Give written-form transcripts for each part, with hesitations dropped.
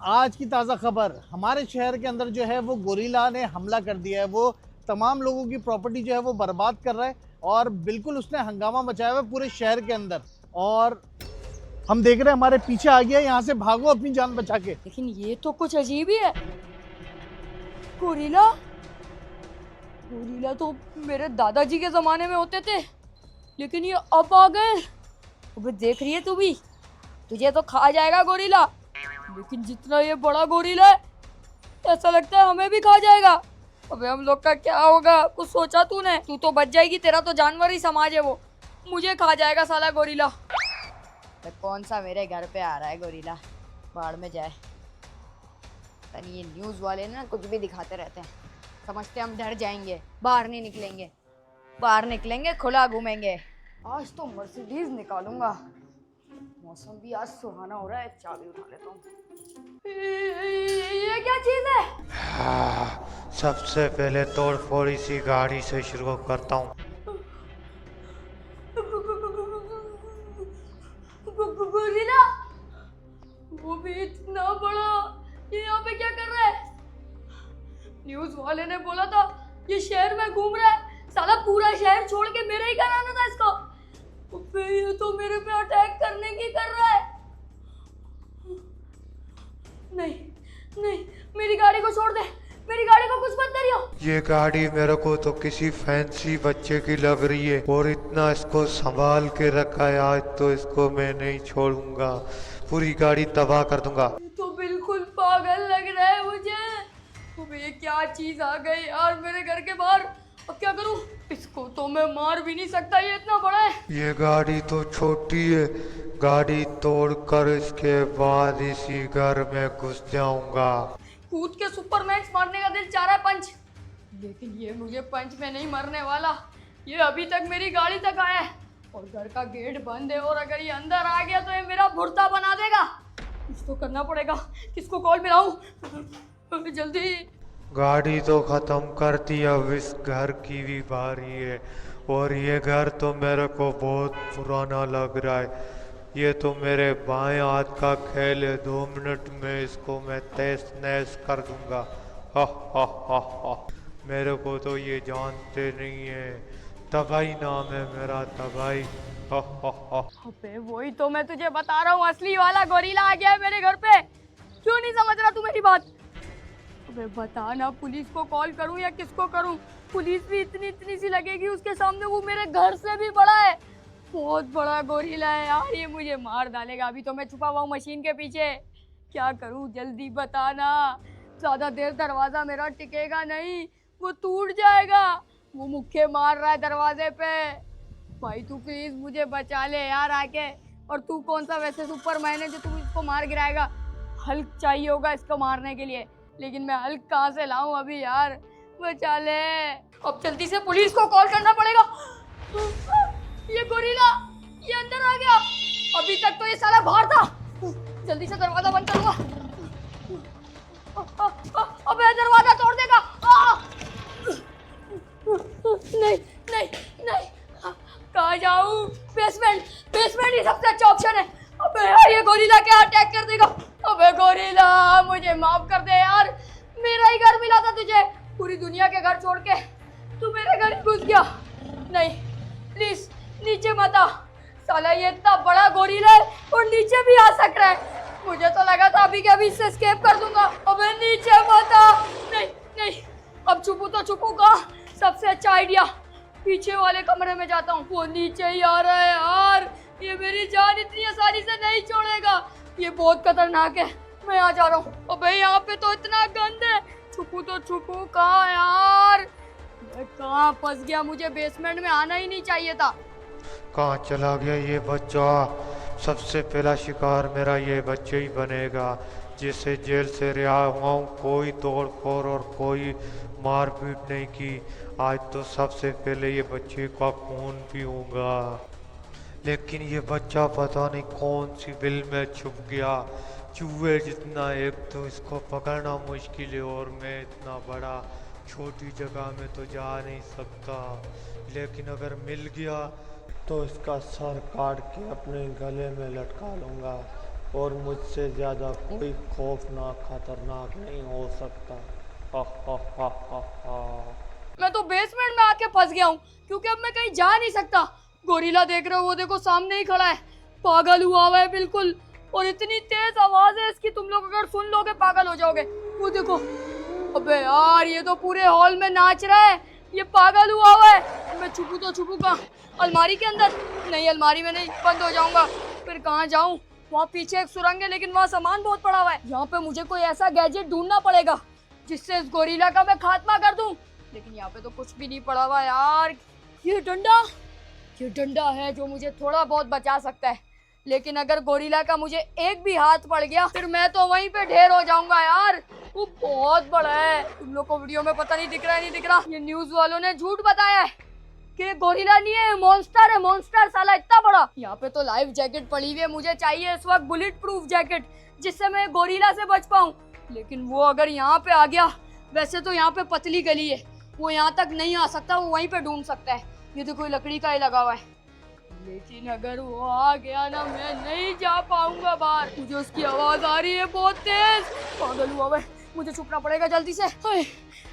आज की ताज़ा खबर, हमारे शहर के अंदर जो है वो गोरिल्ला ने हमला कर दिया है। वो तमाम लोगों की प्रॉपर्टी जो है वो बर्बाद कर रहा है और बिल्कुल उसने हंगामा मचाया हुआ है पूरे शहर के अंदर। और हम देख रहे हैं हमारे पीछे आ गया, यहाँ से भागो अपनी जान बचा के। लेकिन ये तो कुछ अजीब ही है। गोरिल्ला गोरिल्ला तो मेरे दादाजी के जमाने में होते थे, लेकिन ये अब आ गए। अबे देख रही है तू भी, तुझे तो खा जाएगा गोरिल्ला। लेकिन जितना ये बड़ा गोरिल्ला है, ऐसा लगता है हमें भी खा जाएगा। अबे हम लोग का क्या होगा, कुछ सोचा तूने? तू तो बच जाएगी, तेरा तो जानवर ही समाज है वो। मुझे खा जाएगा साला गोरिल्ला। तो कौन सा मेरे घर पे आ रहा है गोरिल्ला, बाढ़ में जाए। तनी ये न्यूज़ वाले ना कुछ भी दिखाते रहते हैं, समझते हम डर जाएंगे, बाहर नहीं निकलेंगे। बाहर निकलेंगे, खुला घूमेंगे। आज तो मर्सिडीज निकालूंगा। मौसम भी आज सुहाना हो रहा है, चाबी उठा लेता हूँ। ये क्या चीज है? सबसे पहले तोड़ फोड़ इसी गाड़ी से शुरू करता हूँ। गोरिल्ला, वो भी इतना बड़ा, ये यहाँ पे क्या कर रहा है? न्यूज़ वाले ने बोला था ये शहर में घूम रहा है। साला पूरा शहर छोड़ के मेरे ही घर आना था इसको। अबे ये तो मेरे पे अटैक करने की कर रहा है। नहीं नहीं, मेरी गाड़ी को छोड़ दे, मेरी गाड़ी को कुछ मत करियो। ये गाड़ी मेरे को तो किसी फैंसी बच्चे की लग रही है और इतना इसको संभाल के रखा है, आज तो इसको मैं नहीं छोड़ूंगा, पूरी गाड़ी तबाह कर दूंगा। ये तो बिल्कुल पागल लग रहा है मुझे। अबे ये क्या चीज आ गई यार मेरे घर के बाहर। अब क्या करूं? इसको तो मैं मार भी नहीं सकता, ये इतना बड़ा है। ये गाड़ी तो छोटी है, गाड़ी तोड़कर इसके बाद इसी घर में घुस जाऊंगा। कूद के सुपरमैन मारने का दिल चाह रहा है पंच, लेकिन ये मुझे पंच में नहीं मरने वाला। ये अभी तक मेरी गाड़ी तक आया है और घर का गेट बंद है, और अगर ये अंदर आ गया तो ये मेरा भुर्ता बना देगा। कुछ तो करना पड़ेगा। किसको कॉल मिलाऊं जल्दी? गाड़ी तो खत्म कर दी, अब इस घर की भी बारी है। और ये घर तो मेरे को बहुत पुराना लग रहा है, ये तो मेरे बाएं हाथ का खेल है, 2 मिनट में इसको मैं तहस नहस कर दूंगा। हा हा हा हा। मेरे को तो ये जानते नहीं है, तबाही नाम है मेरा, तबाही। हा हा हा। अबे वही तो मैं तुझे बता रहा हूँ, असली वाला गोरिल्ला आ गया है मेरे घर पे। क्यों नहीं समझ रहा तू मेरी बात? अबे बता ना, पुलिस को कॉल करूं या किसको करूं? पुलिस भी इतनी सी लगेगी उसके सामने, वो मेरे घर से भी बड़ा है। बहुत बड़ा गोरिल्ला है यार, ये मुझे मार डालेगा। अभी तो मैं छुपा हुआ हूँ मशीन के पीछे। क्या करूं, जल्दी बता ना। ज्यादा देर दरवाजा मेरा टिकेगा नहीं, वो टूट जाएगा। वो मुक्के मार रहा है दरवाजे पे। भाई तू प्लीज मुझे बचा ले यार आके। और तू कौन सा वैसे सुपरमैन है जो तू इसको मार गिराएगा? हल्क चाहिए होगा इसको मारने के लिए, लेकिन मैं हल्क कहाँ से लाऊं अभी यार? बचा ले। अब जल्दी से पुलिस को कॉल करना पड़ेगा। ये गोरिल्ला, ये अंदर आ गया। अभी तक तो ये साला बाहर था। जल्दी से दरवाजा बंद करूंगा। अबे दरवाजा तोड़ देगा। नहीं नहीं नहीं, कहाँ जाऊं? बेसमेंट, बेसमेंट ही सबसे अच्छा ऑप्शन है। अबे यार ये गोरिल्ला क्या अटैक कर देगा? अबे गोरिल्ला मुझे माफ कर दे यार, मेरा ही घर मिला था तुझे। पूरी दुनिया के घर छोड़ के तू मेरे घर ही घुस गया। नहीं प्लीज नीचे मत आ। साला ये इतना बड़ा गोरिल्ला है और नीचे भी आ सक रहा है। मुझे तो लगा था अभी के अभी इससे एस्केप कर दूंगा। अबे नीचे मत आ। नहीं नहीं, अब छुपू तो छुपू कहाँ? सबसे अच्छा आइडिया, पीछे वाले कमरे में जाता हूँ। वो नीचे ही आ रहा है यार, ये मेरी जान इतनी आसानी से नहीं छोड़ेगा। ये बहुत खतरनाक है, मैं यहाँ जा रहा हूँ। अबे यहाँ पे तो इतना गंद है, छुपू तो छुपू कहाँ यार? मैं कहाँ फंस गया, मुझे बेसमेंट में आना ही नहीं चाहिए था। कहाँ चला गया ये बच्चा? सबसे पहला शिकार मेरा ये बच्चे ही बनेगा, जिसे जेल से रिहा हुआ हूँ। कोई तोड़ फोड़ और कोई मारपीट नहीं की, आज तो सबसे पहले ये बच्चे का खून पीऊंगा। लेकिन ये बच्चा पता नहीं कौन सी बिल में छुप गया, चूहे जितना, एक तो इसको पकड़ना मुश्किल है और मैं इतना बड़ा, छोटी जगह में तो जा नहीं सकता। लेकिन अगर मिल गया तो इसका सर काट के अपने गले में लटका लूँगा। और मुझसे ज़्यादा कोई खौफनाक खतरनाक नहीं हो सकता। हा हा हा हा हा। मैं तो बेसमेंट में आके फंस गया हूँ क्योंकि अब मैं कहीं जा नहीं सकता। गोरिल्ला देख रहे हो, वो देखो सामने ही खड़ा है, पागल हुआ हुआ है बिल्कुल। और इतनी तेज आवाज है इसकी, तुम लोग अगर सुन लोगे पागल हो जाओगे। वो देखो, अबे यार ये तो पूरे हॉल में नाच रहा है, ये पागल हुआ हुआ है। मैं छुपू तो छुपू कहाँ? अलमारी के अंदर? नहीं, अलमारी में नहीं, बंद हो जाऊंगा। फिर कहाँ जाऊँ? वहाँ पीछे एक सुरंग है लेकिन वहाँ सामान बहुत पड़ा हुआ है। यहाँ पे मुझे कोई ऐसा गैजेट ढूंढना पड़ेगा जिससे इस गोरिल्ला का मैं खात्मा कर दूं। लेकिन यहाँ पे तो कुछ भी नहीं पड़ा हुआ यार। ये डंडा है जो मुझे थोड़ा बहुत बचा सकता है, लेकिन अगर गोरिल्ला का मुझे एक भी हाथ पड़ गया फिर मैं तो वहीं पे ढेर हो जाऊंगा यार। वो बहुत बड़ा है, तुम लोग को वीडियो में पता नहीं दिख रहा है, नहीं दिख रहा। ये न्यूज वालों ने झूठ बताया है कि गोरिल्ला नहीं है, मॉन्स्टर है, मॉन्स्टर साला इतना बड़ा। यहाँ पे तो लाइफ जैकेट पड़ी हुई है, मुझे चाहिए इस वक्त बुलेट प्रूफ जैकेट जिससे मैं गोरिल्ला से बच पाऊँ। लेकिन वो अगर यहाँ पे आ गया, वैसे तो यहाँ पे पतली गली है, वो यहाँ तक नहीं आ सकता, वो वहीं पे ढूंढ सकता है। ये तो कोई लकड़ी का ही लगा हुआ है, लेकिन अगर वो आ गया ना, मैं नहीं जा पाऊंगा बाहर। मुझे उसकी आवाज आ रही है बहुत तेज। पागल हुआ है, मुझे छुपना पड़ेगा जल्दी से। हाय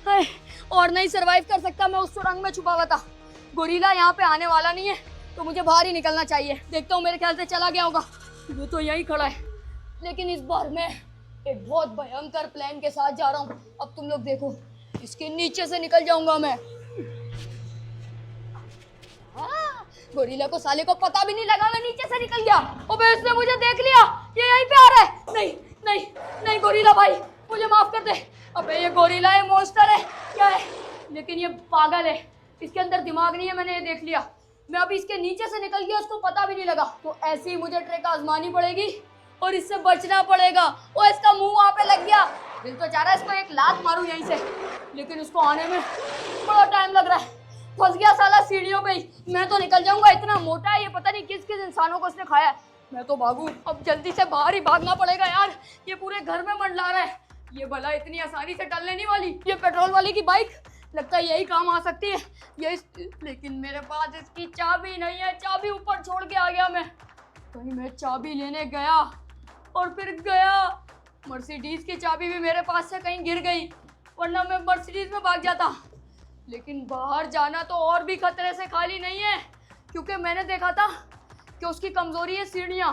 हाय, और नहीं सरवाइव कर सकता मैं, उस सुरंग में छुपा हुआ था। गोरिल्ला यहाँ पे आने वाला नहीं है तो मुझे बाहर ही निकलना चाहिए। देखता हूँ, मेरे ख्याल से चला गया होगा। वो तो यहीं खड़ा है, लेकिन इस बार मैं एक बहुत भयंकर प्लान के साथ जा रहा हूँ। अब तुम लोग देखो, इसके नीचे से निकल जाऊंगा मैं। गोरिल्ला को साले को पता भी नहीं लगा मैं नीचे से निकल गया। अबे इसने मुझे देख लिया, ये यहीं पे आ रहा है। नहीं नहीं नहीं गोरिल्ला भाई, मुझे माफ कर दे। अबे ये गोरिल्ला है, मॉन्स्टर है क्या है, लेकिन ये पागल है, इसके अंदर दिमाग नहीं है, मैंने ये देख लिया। मैं अभी इसके नीचे से निकल गया, उसको पता भी नहीं लगा। तो ऐसे ही मुझे ट्रिक आजमानी पड़ेगी और इससे बचना पड़ेगा। ओ इसका मुंह वहां पे लग गया, दिल तो चाह रहा है इसको एक लात मारूं यहीं से, लेकिन उसको आने में बड़ा टाइम लग रहा है। फंस गया साला सीढ़ियों पे ही। मैं तो निकल जाऊंगा, इतना मोटा है ये, पता नहीं किस किस इंसानों को इसने खाया है। मैं तो भागूं, अब जल्दी से बाहर ही भागना पड़ेगा यार, ये पूरे घर में मंडला रहा है। ये भला इतनी आसानी से टलने नहीं वाली। ये पेट्रोल वाले की बाइक लगता है यही काम आ सकती है ये लेकिन मेरे पास इसकी चाबी नहीं है, चाबी ऊपर छोड़ के आ गया मैं। कहीं मैं चाबी लेने गया और फिर गया, मर्सिडीज की चाबी भी मेरे पास से कहीं गिर गई, वरना मैं मर्सिडीज में भाग जाता। लेकिन बाहर जाना तो और भी खतरे से खाली नहीं है, क्योंकि मैंने देखा था कि उसकी कमजोरी है सीढ़ियाँ।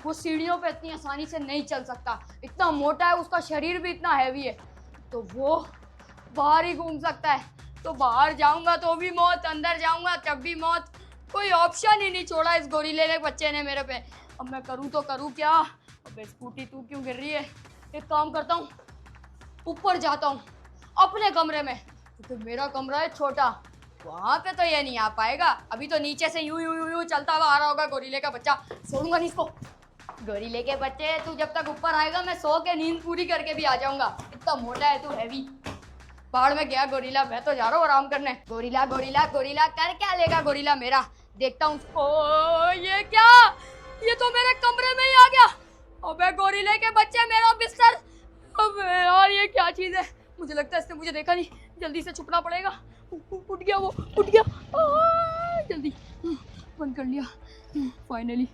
वो सीढ़ियों पे इतनी आसानी से नहीं चल सकता, इतना मोटा है, उसका शरीर भी इतना हैवी है, तो वो बाहर ही घूम सकता है। तो बाहर जाऊंगा तो भी मौत, अंदर जाऊंगा तब भी मौत, कोई ऑप्शन ही नहीं छोड़ा इस गोरिल्ले ने, बच्चे ने मेरे पे। अब मैं करूँ तो करूँ क्या? अबे स्कूटी तू क्यों गिर रही है? एक काम करता हूँ, ऊपर जाता हूँ अपने कमरे में, क्योंकि मेरा कमरा है छोटा, वहाँ पे तो ये नहीं आ पाएगा। अभी तो नीचे से यूं यूं यूं यूं चलता हुआ आ रहा होगा गोरिल्ले का बच्चा, छोड़ूंगा नहीं इसको। गोरिल्ले के बच्चे तू जब तक ऊपर आएगा मैं सो के नींद पूरी करके भी आ जाऊंगा, इतना मोटा है तू, हैवी। बाहर में गया गोरिल्ला, मैं तो जा रहा हूँ आराम करने। गोरिल्ला गोरिल्ला गोरिल्ला कर क्या लेगा गोरिल्ला मेरा, देखता हूँ। ओ ये क्या, ये तो मेरे कमरे में ही आ गया। अबे गोरिल्ले के बच्चे, मेरा बिस्तर। अबे यार ये क्या चीज़ है, मुझे लगता है इसने मुझे देखा नहीं, जल्दी से छुपना पड़ेगा। उठ गया वो, उठ गया, जल्दी बंद कर लिया, फाइनली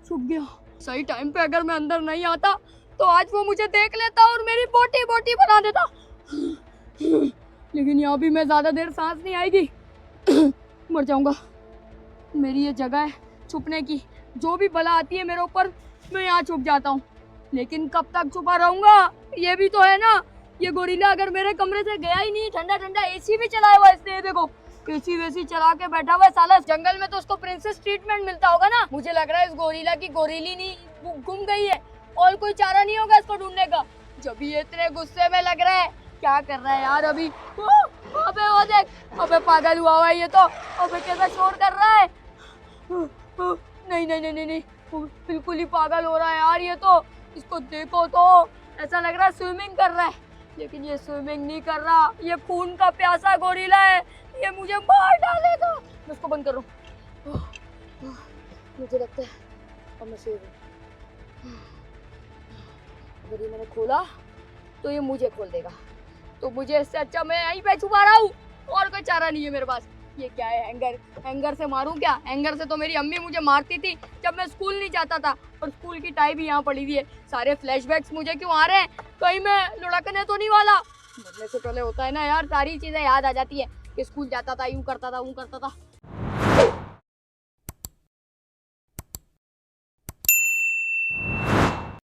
छुप गया। सही टाइम पे अगर मैं अंदर नहीं आता तो आज वो मुझे देख लेता और मेरी बोटी बोटी बना देता। लेकिन यहाँ भी मैं ज़्यादा देर सांस नहीं आएगी, मर जाऊँगा। मेरी ये जगह है छुपने की, जो भी बला आती है मेरे ऊपर मैं यहाँ छुप जाता हूँ, लेकिन कब तक छुपा रहूँगा ये भी तो है ना। ये गोरिल्ला अगर मेरे कमरे से गया ही नहीं, ठंडा ठंडा एसी भी चलाया हुआ है इसने, देखो एसी वेसी चला के बैठा हुआ है साला। जंगल में तो उसको प्रिंसेस ट्रीटमेंट मिलता होगा ना। मुझे लग रहा है इस गोरिल्ला की गोरिल्ली नहीं गुम गई है और कोई चारा नहीं होगा इसको ढूंढने का। जब ये इतने गुस्से में लग रहा है, क्या कर रहा है यार अभी? अबे वो देख, अबे पागल हुआ है ये तो, अबे कैसा शोर कर रहा है। नहीं नहीं नहीं नहीं नहीं, बिल्कुल ही पागल हो रहा है यार ये तो। इसको देखो तो ऐसा लग रहा है स्विमिंग कर रहा है, लेकिन ये स्विमिंग नहीं कर रहा, ये खून का प्यासा गोरिल्ला है, ये मुझे मार डालेगा। मैं इसको बंद कर रहा हूँ, मुझे लगता है अब मैं सो गई। अगर ये मैंने खोला तो ये मुझे खोल देगा, तो मुझे इससे अच्छा मैं यहीं पे छुपा रहा हूँ, और कोई चारा नहीं है मेरे पास। ये क्या है, हैंगर? हैंगर से मारूं क्या? हैंगर से तो मेरी अम्मी मुझे मारती थी जब मैं स्कूल नहीं जाता था, और स्कूल की टाई भी यहाँ पड़ी हुई है। सारे फ्लैशबैक्स मुझे क्यों आ रहे हैं? कहीं मैं लुढ़कने तो नहीं वाला? मरने से पहले होता है ना यार, सारी चीजें याद आ जाती है कि स्कूल जाता था, यूं करता था, ऊं करता था।